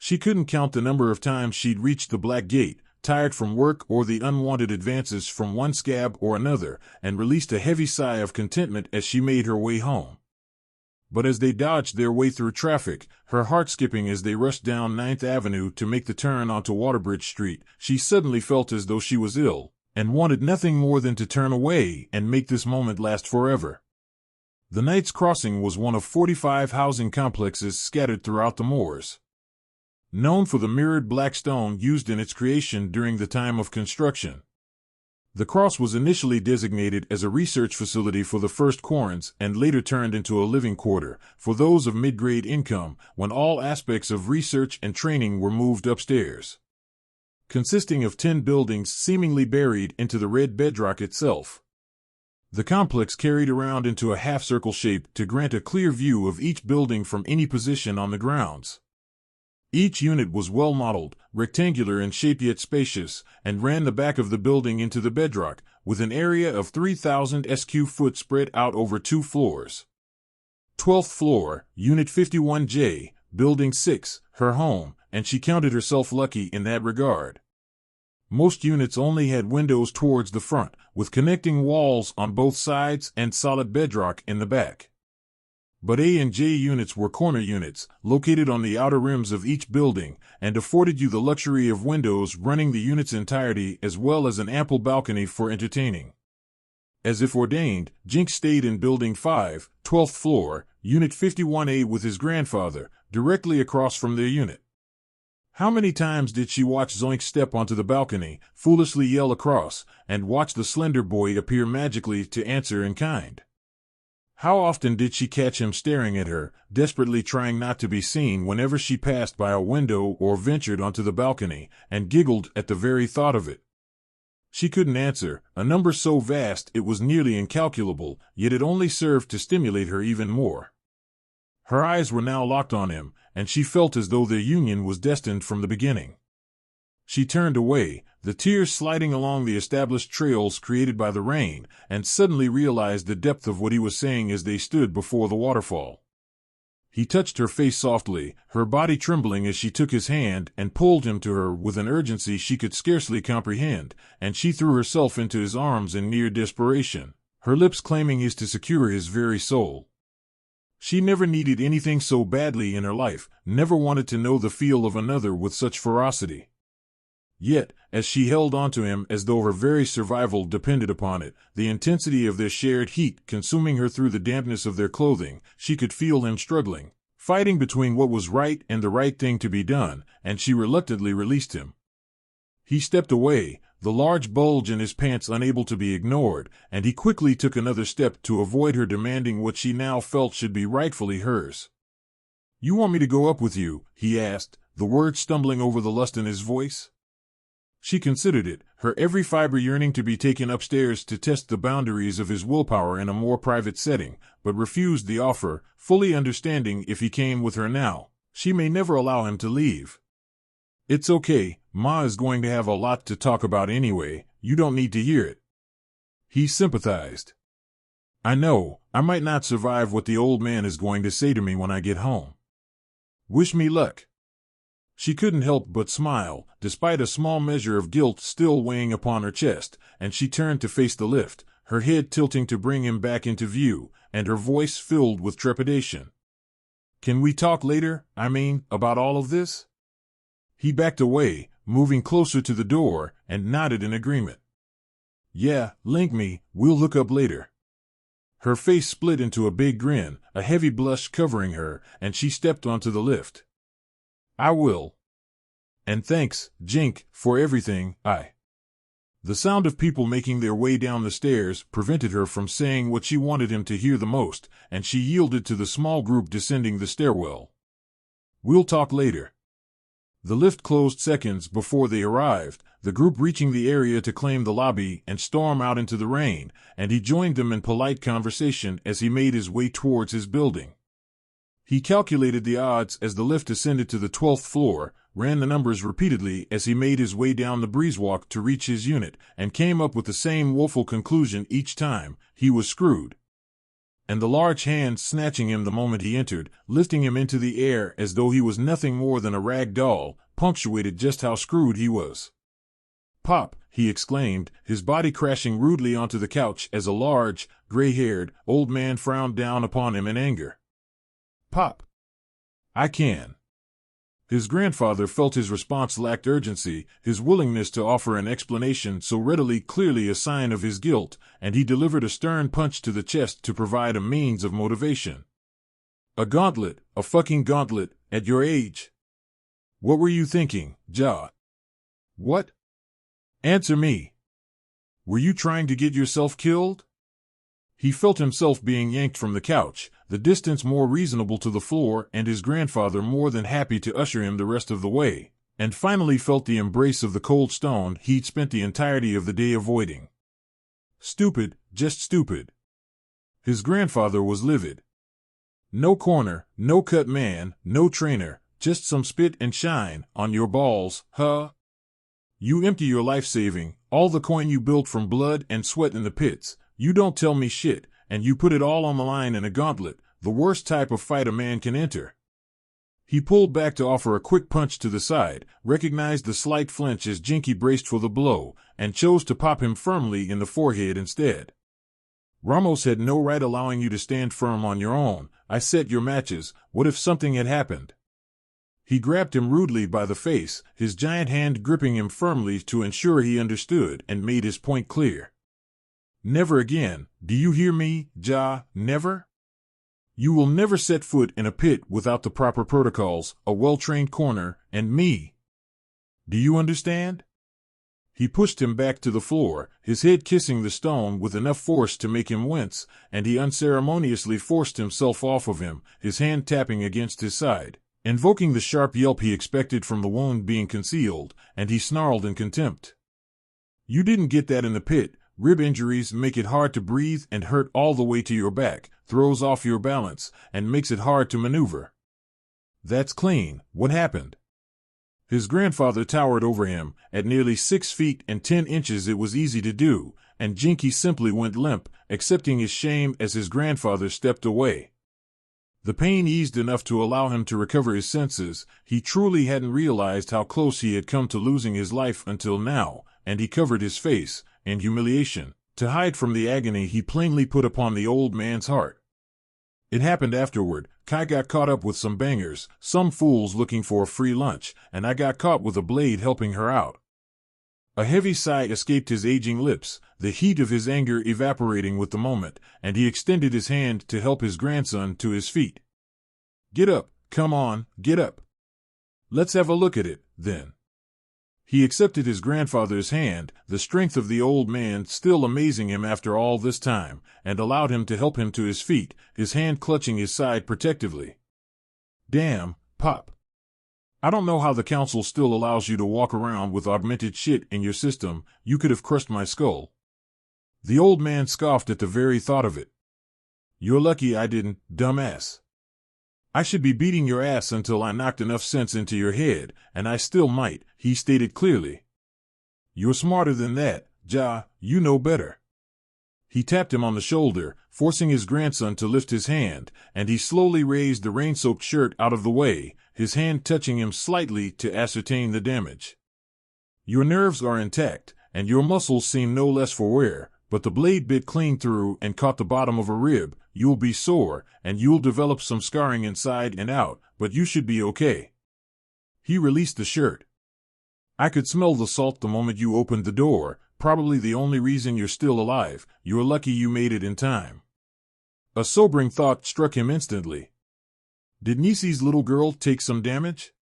She couldn't count the number of times she'd reached the black gate, tired from work or the unwanted advances from one scab or another, and released a heavy sigh of contentment as she made her way home. But as they dodged their way through traffic, her heart skipping as they rushed down 9th Avenue to make the turn onto Waterbridge Street, she suddenly felt as though she was ill, and wanted nothing more than to turn away and make this moment last forever. The Knights Crossing was one of 45 housing complexes scattered throughout the moors. Known for the mirrored black stone used in its creation during the time of construction. The cross was initially designated as a research facility for the First Quarans and later turned into a living quarter for those of mid-grade income when all aspects of research and training were moved upstairs. Consisting of 10 buildings seemingly buried into the red bedrock itself. The complex carried around into a half-circle shape to grant a clear view of each building from any position on the grounds. Each unit was well modeled, rectangular in shape yet spacious, and ran the back of the building into the bedrock, with an area of 3,000 sq-ft spread out over 2 floors. 12th floor, Unit 51J, Building 6, her home, and she counted herself lucky in that regard. Most units only had windows towards the front, with connecting walls on both sides and solid bedrock in the back. But A and J units were corner units, located on the outer rims of each building, and afforded you the luxury of windows running the unit's entirety as well as an ample balcony for entertaining. As if ordained, Jinx stayed in Building 5, 12th floor, Unit 51A with his grandfather, directly across from their unit. How many times did she watch Zoink step onto the balcony, foolishly yell across, and watch the slender boy appear magically to answer in kind? How often did she catch him staring at her, desperately trying not to be seen whenever she passed by a window or ventured onto the balcony, and giggled at the very thought of it? She couldn't answer, a number so vast it was nearly incalculable, yet it only served to stimulate her even more. Her eyes were now locked on him, and she felt as though their union was destined from the beginning. She turned away, the tears sliding along the established trails created by the rain, and suddenly realized the depth of what he was saying as they stood before the waterfall. He touched her face softly, her body trembling as she took his hand and pulled him to her with an urgency she could scarcely comprehend, and she threw herself into his arms in near desperation, her lips claiming his to secure his very soul. She never needed anything so badly in her life, never wanted to know the feel of another with such ferocity. Yet, as she held onto him as though her very survival depended upon it, the intensity of their shared heat consuming her through the dampness of their clothing, she could feel him struggling, fighting between what was right and the right thing to be done, and she reluctantly released him. He stepped away, the large bulge in his pants unable to be ignored, and he quickly took another step to avoid her demanding what she now felt should be rightfully hers. "You want me to go up with you?" he asked, the words stumbling over the lust in his voice. She considered it, her every fiber yearning to be taken upstairs to test the boundaries of his willpower in a more private setting, but refused the offer, fully understanding if he came with her now, she may never allow him to leave. "It's okay, Ma is going to have a lot to talk about anyway, you don't need to hear it." He sympathized. "I know, I might not survive what the old man is going to say to me when I get home. Wish me luck." She couldn't help but smile, despite a small measure of guilt still weighing upon her chest, and she turned to face the lift, her head tilting to bring him back into view, and her voice filled with trepidation. "Can we talk later, about all of this?" He backed away, moving closer to the door, and nodded in agreement. "Yeah, link me, we'll hook up later." Her face split into a big grin, a heavy blush covering her, and she stepped onto the lift. "I will. And thanks, Jink, for everything, The sound of people making their way down the stairs prevented her from saying what she wanted him to hear the most, and she yielded to the small group descending the stairwell. "We'll talk later." The lift closed seconds before they arrived, the group reaching the area to claim the lobby and storm out into the rain, and he joined them in polite conversation as he made his way towards his building. He calculated the odds as the lift ascended to the 12th floor, ran the numbers repeatedly as he made his way down the breezewalk to reach his unit, and came up with the same woeful conclusion each time: he was screwed. and the large hand snatching him the moment he entered, lifting him into the air as though he was nothing more than a rag doll, punctuated just how screwed he was. "Pop!" he exclaimed, his body crashing rudely onto the couch as a large, gray-haired, old man frowned down upon him in anger. "Pop! I can." His grandfather felt his response lacked urgency, his willingness to offer an explanation so readily clearly a sign of his guilt, and he delivered a stern punch to the chest to provide a means of motivation. "A gauntlet, a fucking gauntlet, at your age? What were you thinking, Jah? What? Answer me. Were you trying to get yourself killed?" He felt himself being yanked from the couch, the distance more reasonable to the floor, and his grandfather more than happy to usher him the rest of the way, and finally felt the embrace of the cold stone he'd spent the entirety of the day avoiding. Stupid, just stupid. His grandfather was livid. No corner, no cut man, no trainer, just some spit and shine on your balls, huh? You empty your life-saving, all the coin you built from blood and sweat in the pits. You don't tell me shit, and you put it all on the line in a gauntlet, the worst type of fight a man can enter. He pulled back to offer a quick punch to the side, recognized the slight flinch as Jinky braced for the blow, and chose to pop him firmly in the forehead instead. "Ramos had no right allowing you to stand firm on your own. I set your matches. What if something had happened?" He grabbed him rudely by the face, his giant hand gripping him firmly to ensure he understood, and made his point clear. "Never again, do you hear me, Jah? Never? You will never set foot in a pit without the proper protocols, a well-trained corner, and me. Do you understand?" He pushed him back to the floor, his head kissing the stone with enough force to make him wince, and he unceremoniously forced himself off of him, his hand tapping against his side, invoking the sharp yelp he expected from the wound being concealed, and he snarled in contempt. "You didn't get that in the pit. Rib injuries make it hard to breathe and hurt all the way to your back, throws off your balance, and makes it hard to maneuver. That's clean. What happened?" His grandfather towered over him. At nearly 6 feet and 10 inches it was easy to do, and Jinky simply went limp, accepting his shame as his grandfather stepped away. The pain eased enough to allow him to recover his senses. He truly hadn't realized how close he had come to losing his life until now, and he covered his face, in humiliation, to hide from the agony he plainly put upon the old man's heart. It happened afterward. Kai got caught up with some bangers, some fools looking for a free lunch, and I got caught with a blade helping her out. A heavy sigh escaped his aging lips, the heat of his anger evaporating with the moment, and he extended his hand to help his grandson to his feet. "Get up, come on, get up. Let's have a look at it, then." He accepted his grandfather's hand, the strength of the old man still amazing him after all this time, and allowed him to help him to his feet, his hand clutching his side protectively. "Damn, Pop. I don't know how the council still allows you to walk around with augmented shit in your system. You could have crushed my skull." The old man scoffed at the very thought of it. "You're lucky I didn't, dumbass. I should be beating your ass until I knocked enough sense into your head, and I still might," he stated clearly. "You're smarter than that, Jah, you know better." He tapped him on the shoulder, forcing his grandson to lift his hand, and he slowly raised the rain-soaked shirt out of the way, his hand touching him slightly to ascertain the damage. "Your nerves are intact, and your muscles seem no less for wear, but the blade bit clean through and caught the bottom of a rib. You'll be sore, and you'll develop some scarring inside and out, but you should be okay." He released the shirt. "I could smell the salt the moment you opened the door, probably the only reason you're still alive. You're lucky you made it in time." A sobering thought struck him instantly. Did Nisi's little girl take some damage?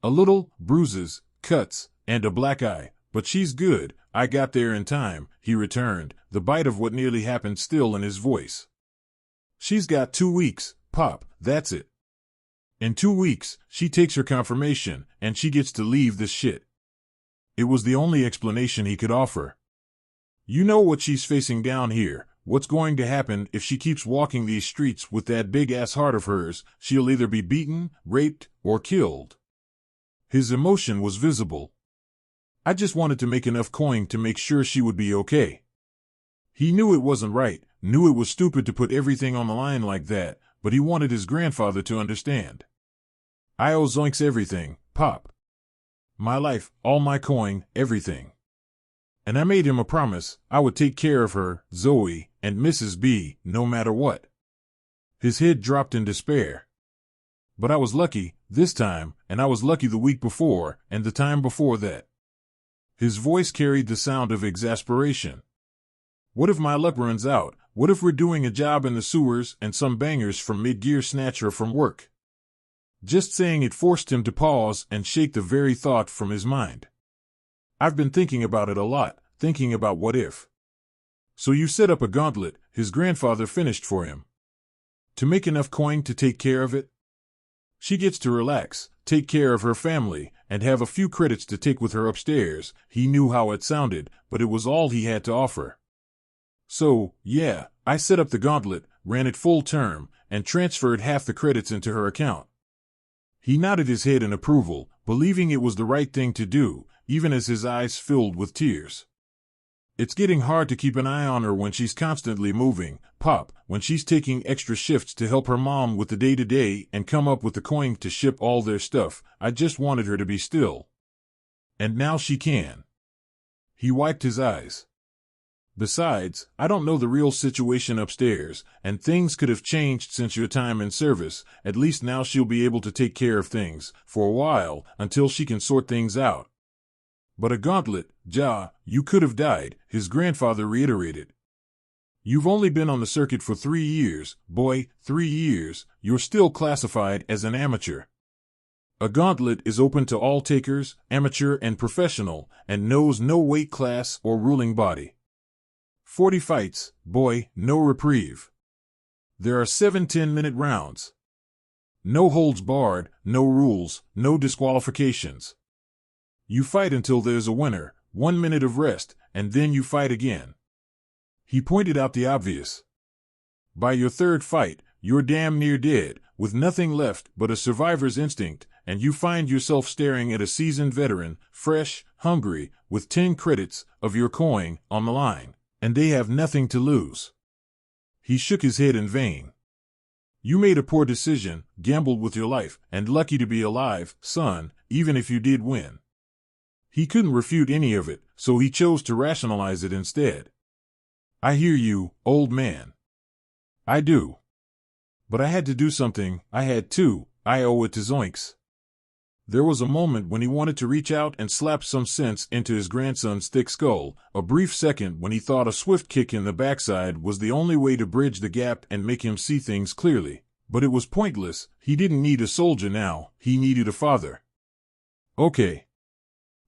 "A little, bruises, cuts, and a black eye, but she's good. I got there in time," he returned, the bite of what nearly happened still in his voice. "She's got 2 weeks, Pop, that's it. In 2 weeks, she takes her confirmation, and she gets to leave this shit." It was the only explanation he could offer. "You know what she's facing down here, what's going to happen if she keeps walking these streets with that big-ass heart of hers. She'll either be beaten, raped, or killed." His emotion was visible. "I just wanted to make enough coin to make sure she would be okay." He knew it wasn't right, knew it was stupid to put everything on the line like that, but he wanted his grandfather to understand. I owe Zoinks everything, Pop. My life, all my coin, everything. And I made him a promise I would take care of her, Zoe, and Mrs. B, no matter what. His head dropped in despair. But I was lucky, this time, and I was lucky the week before, and the time before that. His voice carried the sound of exasperation. What if my luck runs out? What if we're doing a job in the sewers and some bangers from mid-gear snatch her from work? Just saying it forced him to pause and shake the very thought from his mind. I've been thinking about it a lot, thinking about what if. So you set up a gauntlet, his grandfather finished for him. To make enough coin to take care of it? She gets to relax, take care of her family, and have a few credits to take with her upstairs. He knew how it sounded, but it was all he had to offer. So, yeah, I set up the gauntlet, ran it full term, and transferred half the credits into her account. He nodded his head in approval, believing it was the right thing to do, even as his eyes filled with tears. It's getting hard to keep an eye on her when she's constantly moving, Pop, when she's taking extra shifts to help her mom with the day-to-day and come up with the coin to ship all their stuff. I just wanted her to be still. And now she can. He wiped his eyes. Besides, I don't know the real situation upstairs, and things could have changed since your time in service. At least now she'll be able to take care of things, for a while, until she can sort things out. But a gauntlet, you could have died, his grandfather reiterated. You've only been on the circuit for 3 years, boy, 3 years, you're still classified as an amateur. A gauntlet is open to all takers, amateur and professional, and knows no weight class or ruling body. 40 fights, boy, no reprieve. There are 7 10-minute rounds. No holds barred, no rules, no disqualifications. You fight until there's a winner, 1 minute of rest, and then you fight again. He pointed out the obvious. By your 3rd fight, you're damn near dead, with nothing left but a survivor's instinct, and you find yourself staring at a seasoned veteran, fresh, hungry, with 10 credits of your coin on the line. And they have nothing to lose. He shook his head in vain. You made a poor decision, gambled with your life, and lucky to be alive, son, even if you did win. He couldn't refute any of it, so he chose to rationalize it instead. I hear you, old man. I do. But I had to do something, I owe it to Zoinks. There was a moment when he wanted to reach out and slap some sense into his grandson's thick skull, a brief second when he thought a swift kick in the backside was the only way to bridge the gap and make him see things clearly. But it was pointless. He didn't need a soldier now, he needed a father. Okay.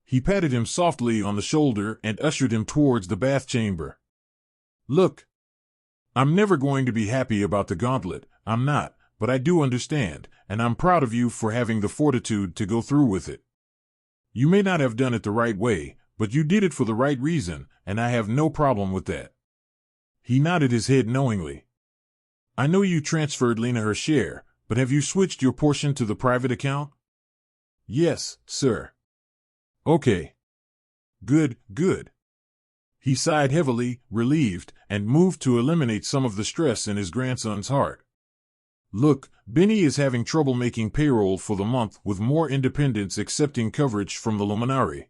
He patted him softly on the shoulder and ushered him towards the bath chamber. Look. I'm never going to be happy about the gauntlet, I'm not. But I do understand, and I'm proud of you for having the fortitude to go through with it. You may not have done it the right way, but you did it for the right reason, and I have no problem with that. He nodded his head knowingly. I know you transferred Lena her share, but have you switched your portion to the private account? Yes, sir. Okay. Good. He sighed heavily, relieved, and moved to eliminate some of the stress in his grandson's heart. Look, Benny is having trouble making payroll for the month with more independents accepting coverage from the Luminari.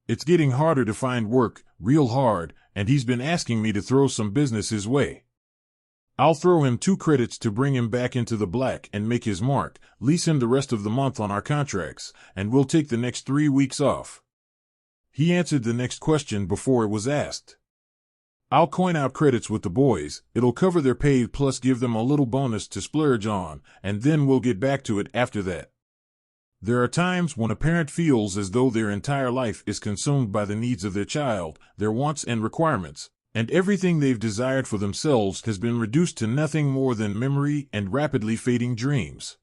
It's getting harder to find work, real hard, and he's been asking me to throw some business his way. I'll throw him 2 credits to bring him back into the black and make his mark, lease him the rest of the month on our contracts, and we'll take the next 3 weeks off. He answered the next question before it was asked. I'll coin out credits with the boys, it'll cover their pay plus give them a little bonus to splurge on, and then we'll get back to it after that. There are times when a parent feels as though their entire life is consumed by the needs of their child, their wants and requirements, and everything they've desired for themselves has been reduced to nothing more than memory and rapidly fading dreams.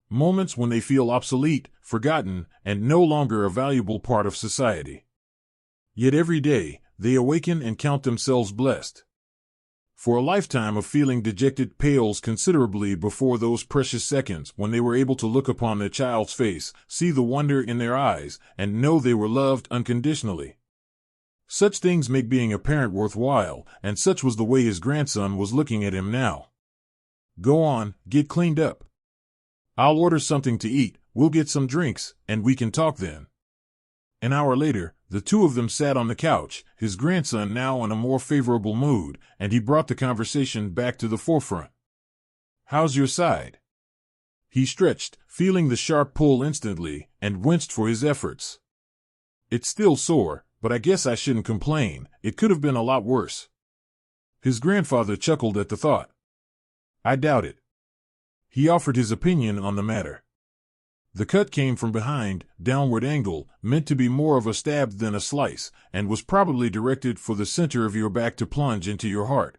Moments when they feel obsolete, forgotten, and no longer a valuable part of society. Yet every day, they awaken and count themselves blessed. For a lifetime of feeling dejected pales considerably before those precious seconds when they were able to look upon their child's face, see the wonder in their eyes, and know they were loved unconditionally. Such things make being a parent worthwhile, and such was the way his grandson was looking at him now. Go on, get cleaned up. I'll order something to eat, we'll get some drinks, and we can talk then. An hour later, the two of them sat on the couch, his grandson now in a more favorable mood, and he brought the conversation back to the forefront. How's your side? He stretched, feeling the sharp pull instantly, and winced for his efforts. It's still sore, but I guess I shouldn't complain, it could have been a lot worse. His grandfather chuckled at the thought. I doubt it. He offered his opinion on the matter. The cut came from behind, downward angle, meant to be more of a stab than a slice, and was probably directed for the center of your back to plunge into your heart.